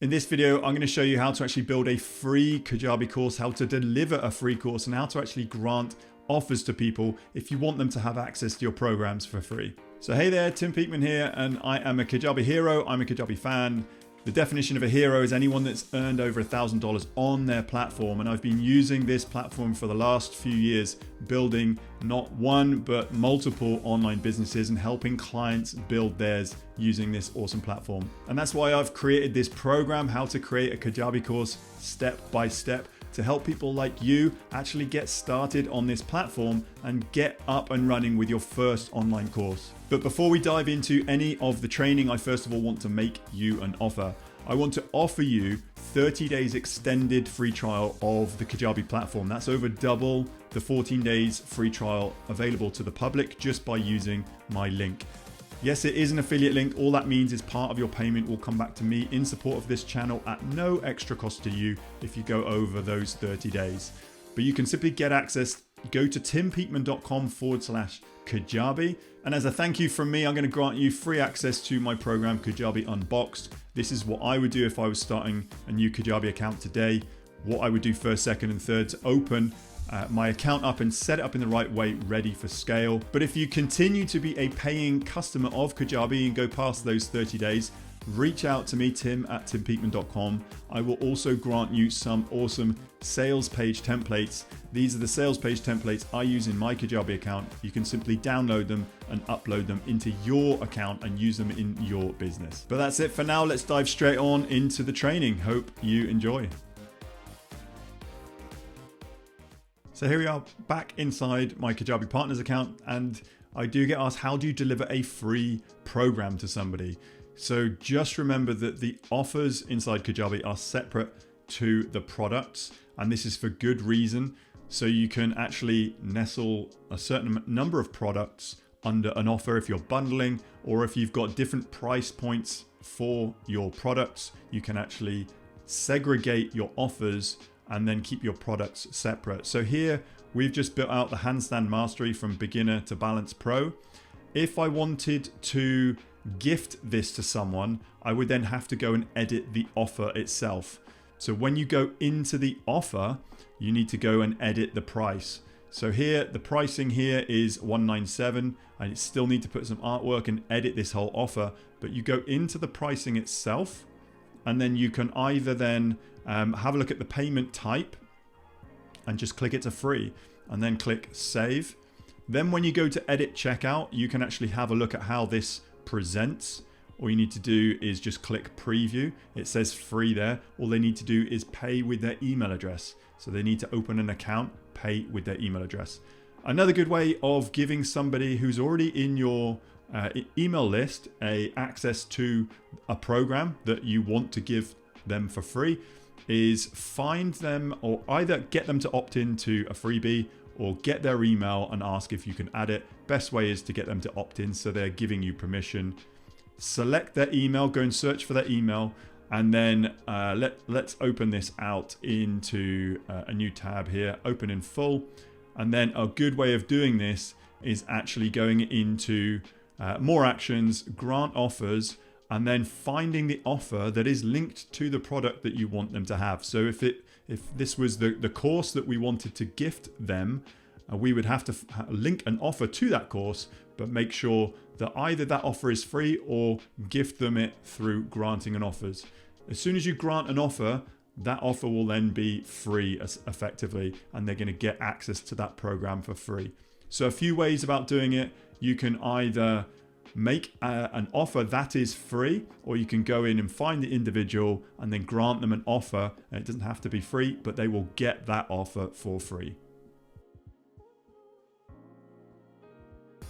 In this video, I'm going to show you how to actually build a free Kajabi course, how to deliver a free course, and how to actually grant offers to people if you want them to have access to your programs for free. So hey there, Tim Peakman here, and I am a Kajabi hero. I'm a Kajabi fan. The definition of a hero is anyone that's earned over $1,000 on their platform, and I've been using this platform for the last few years, building not one but multiple online businesses and helping clients build theirs using this awesome platform. And that's why I've created this program, how to create a Kajabi course step by step, to help people like you actually get started on this platform and get up and running with your first online course. But before we dive into any of the training, I first of all want to make you an offer. I want to offer you 30 days extended free trial of the Kajabi platform. That's over double the 14 days free trial available to the public just by using my link. Yes, it is an affiliate link. All that means is part of your payment will come back to me in support of this channel at no extra cost to you if you go over those 30 days. But you can simply get access. Go to timpeakman.com/Kajabi. And as a thank you from me, I'm going to grant you free access to my program, Kajabi Unboxed. This is what I would do if I was starting a new Kajabi account today. What I would do first, second, and third to open my account up and set it up in the right way, ready for scale. But if you continue to be a paying customer of Kajabi and go past those 30 days, reach out to me, tim@timpeakman.com. I will also grant you some awesome sales page templates. These are the sales page templates I use in my Kajabi account. You can simply download them and upload them into your account and use them in your business. But that's it for now. Let's dive straight on into the training. Hope you enjoy. So here we are back inside my Kajabi Partners account, and I do get asked, how do you deliver a free program to somebody? So just remember that the offers inside Kajabi are separate to the products, and this is for good reason. So you can actually nestle a certain number of products under an offer if you're bundling, or if you've got different price points for your products, you can actually segregate your offers and then keep your products separate. So here we've just built out the handstand mastery from beginner to balance pro. If I wanted to gift this to someone, I would then have to go and edit the offer itself. So when you go into the offer, you need to go and edit the price. So here, the pricing here is $197. I still need to put some artwork and edit this whole offer, but you go into the pricing itself, and then you can either then have a look at the payment type and just click it to free and then click save. Then when you go to edit checkout, you can actually have a look at how this presents. All you need to do is just click preview. It says free there. All they need to do is pay with their email address. So they need to open an account, pay with their email address. Another good way of giving somebody who's already in your email list access to a program that you want to give them for free is find them, or either get them to opt into a freebie or get their email and ask if you can add it. Best way is to get them to opt in so they're giving you permission. Select their email, go and search for their email, and then let's open this out into a new tab here, open in full. And then a good way of doing this is actually going into more actions, grant offers, and then finding the offer that is linked to the product that you want them to have. So if this was the course that we wanted to gift them, we would have to link an offer to that course, but make sure that either that offer is free or gift them it through granting an offers. As soon as you grant an offer, that offer will then be free effectively, and they're going to get access to that program for free. So a few ways about doing it. You can either make an offer that is free, or you can go in and find the individual and then grant them an offer, and it doesn't have to be free, but they will get that offer for free.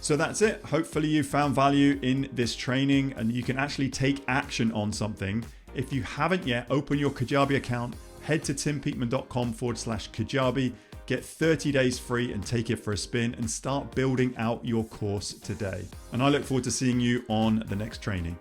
So that's it. Hopefully you found value in this training and you can actually take action on something. If you haven't yet, open your Kajabi account, head to timpeakman.com/Kajabi, get 30 days free and take it for a spin and start building out your course today. And I look forward to seeing you on the next training.